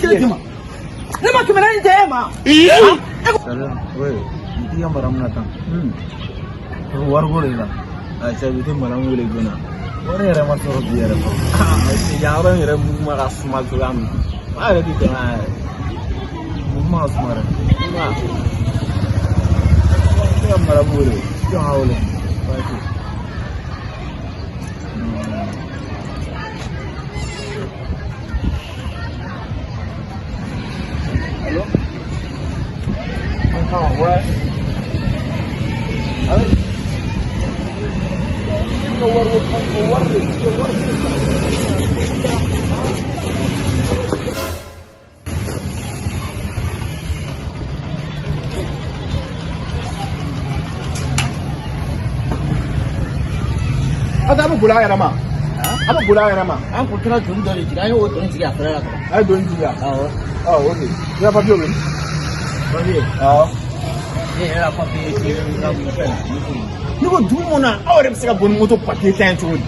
Lima. Lima kemana ni tema? Salam, weh, itu yang barang mana tang? War boleh lah. Aja itu malam boleh guna. Orang yang ramai suruh dia ramai. Sejauh orang yang ramai semua tuan. Ada di tengah. Mumma semua. Mumma. Yang malam boleh. Jangan boleh. Baik. Hello. What? Ada apa gula ya Rama? Apa gula ya Rama? Aku kira dulu dari sini, ayo dari sini apa lagi? Ayo dulu juga. Oh, oke. Berapa biar? Bagi. Oh. Ini apa sih? Ni ko du mun na aw yɛrɛ bɛ se ka boli moto papier ta yen cogo di?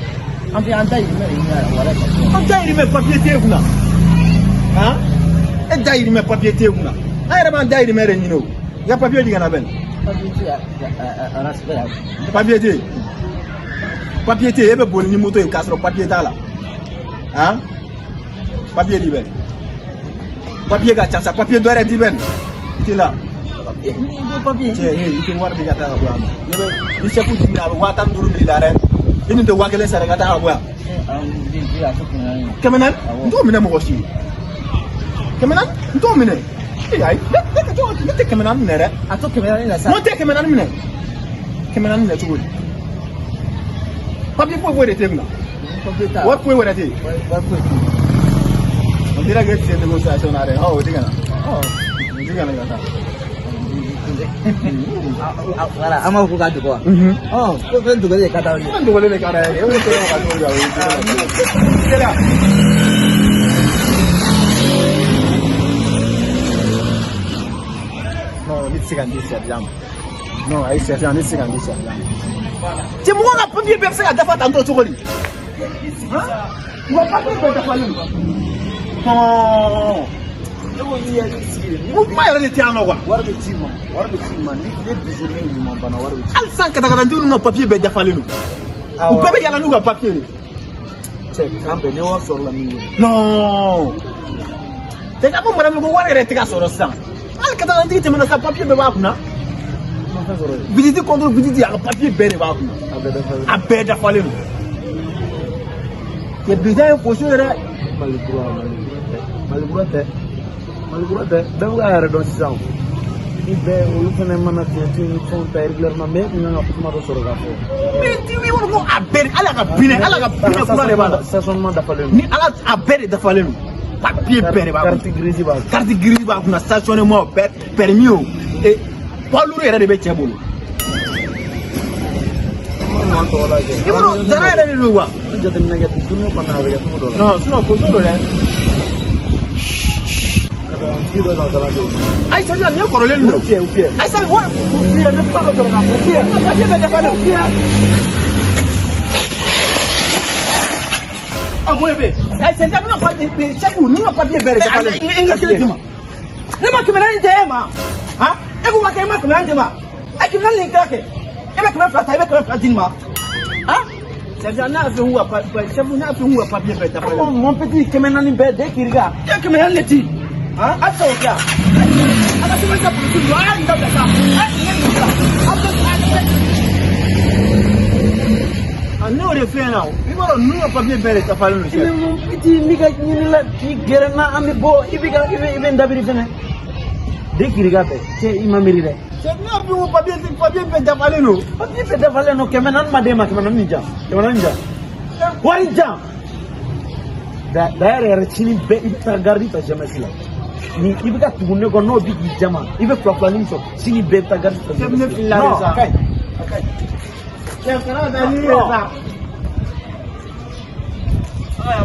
An tɛ an dayirimɛ de ɲini a la wala ka so. An dayirimɛ papier t'e kunna han e dayirimɛ papier t'e kunna an yɛrɛ b'an dayirimɛ de ɲini o i ka papier di ka na bɛn papier t'e papier t'e e bɛ boli ni moto ye k'a sɔrɔ papier t'a la han papier di bɛn papier ka ca sa papier dɔ yɛrɛ di bɛn t'i la. Papier. I tɛ wari di ka taa ka bɔ yan nɔ ne bɛ ni chef jiginna a bɛ 15,000 minɛ i la dɛ i nin tɛ 1000 sara ka taa ka bɔ yan. 400 n t'o minɛ mɔgɔ si ye 400 n t'o minɛ ayi ne tɛ 400 minɛ dɛ. A to 400 la sa. n'o tɛ 400 minɛ 400 minɛ cogo di papier foyi de t'e kunna wari foyi wɛrɛ tɛ yen. on dirait que tu es négociation na dɛ o tɛ ka na o tɛ ka na ka taa. Wala, ama ko ka dugo. Ko fen dugo de ka taw ni. An dugo le ka ra ye. O te ka dugo ja o. Kela. No, ni sigan di serjam. No, ai serjam ni sigan di serjam. Ti mo ka papier be se ka dafa tanto to goli. Ha? Wa papier be dafa ni. No. Kuma yɛrɛ de tɛ yan nɔ quoi. Wari bɛ ci ma ni bijoux ni ɲuman bana wari bɛ ci. Hali sisan katakanatigiw n'u ka papier bɛɛ dafalen don. U bɛɛ bɛ yala n'u ka papier de. Cɛ kan bɛɛ ni wari sɔrɔla min ye. Non. Tɛ k'a fɔ madame ko wari yɛrɛ tɛ ka sɔrɔ sisan. Hali katakanatigi tɛmɛna sisan papier bɛɛ b'a kunna. Visite contre visite a ka papier bɛɛ de b'a kunna. A bɛɛ dafalen don. Cɛ bijan ye fosi yɛrɛ. Malikura tɛ. Bɛɛ bɛ k'a yɛrɛ dɔn sisan o. Ni bɛɛ olu fana mana tiɲɛ ni fɛnw ta régulièrement mais kun kan ka kuma dɔ sɔrɔ k'a fɔ. Mais i b'a dɔn ko a bɛɛ ala ka pinɛ kura de b'a la. Stationnement dafalen don. Ni ala a bɛɛ de dafalen don. Papier bɛɛ de b'a kunna. Carte grise b'a kunna. Carte grise b'a kunna stationnement permis o poids lourd yɛrɛ de bɛ cɛ bolo. I b'a dɔn dara yɛrɛ de don wa. Ni jateminɛ kɛ dumuni kɔnɔ a bɛ kɛ cogo dɔ la. Non sinon ko don dɛ. Ayi sɛnɛ ni ye kɔrɔlen ninnu. Ayi sɛnɛ wari ne ba dɔ sɔrɔ ka fɔ papier bɛ dafa de. A ko e bɛ ayi sɛnɛ bɛna papier sɛki n'u ka papier bɛɛ de dafalen. N ka kelen di ma. Ne ma 400 di e ma han e ko ma kɛ e ma 400 di ma a 400 nin kɛra kɛ e bɛ 200 ta e bɛ 200 di ma han. C'est-à-dire n'a fait où chef n'a fait où papier bɛɛ dafalen. Mon petit 400 bɛɛ de kiriga. E 400 le ti. Ah, apa okey? Ada cuma satu tu, ada tidak bisa. Ano de fɛn na o i b'a dɔn n'u ka papier bɛɛ de dafalen don sisan. Mon petit ni ka ɲini la k'i gɛrɛ n na an bɛ bɔ i bɛ n dabiri fɛnɛ. De kiriga fɛ cɛ i ma miiri dɛ. Cɛ n'a fi ko papier bɛɛ dafalen don. Papier bɛɛ dafalen don 400 ma d'e ma 400 nin jan 400 nin jan. Wari jan. D'ailleurs yɛrɛ sini bɛɛ i bɛ taa garidi ta jeunesse la. Ni i bɛ ka tugu ne kɔ n'o bɛ k'i jama i bɛ fila min sɔrɔ sini bɛɛ bɛ taa garidi ta jeunesse la. Ne fili la de sa. Cɛ kana taa ni ye sa. Ah,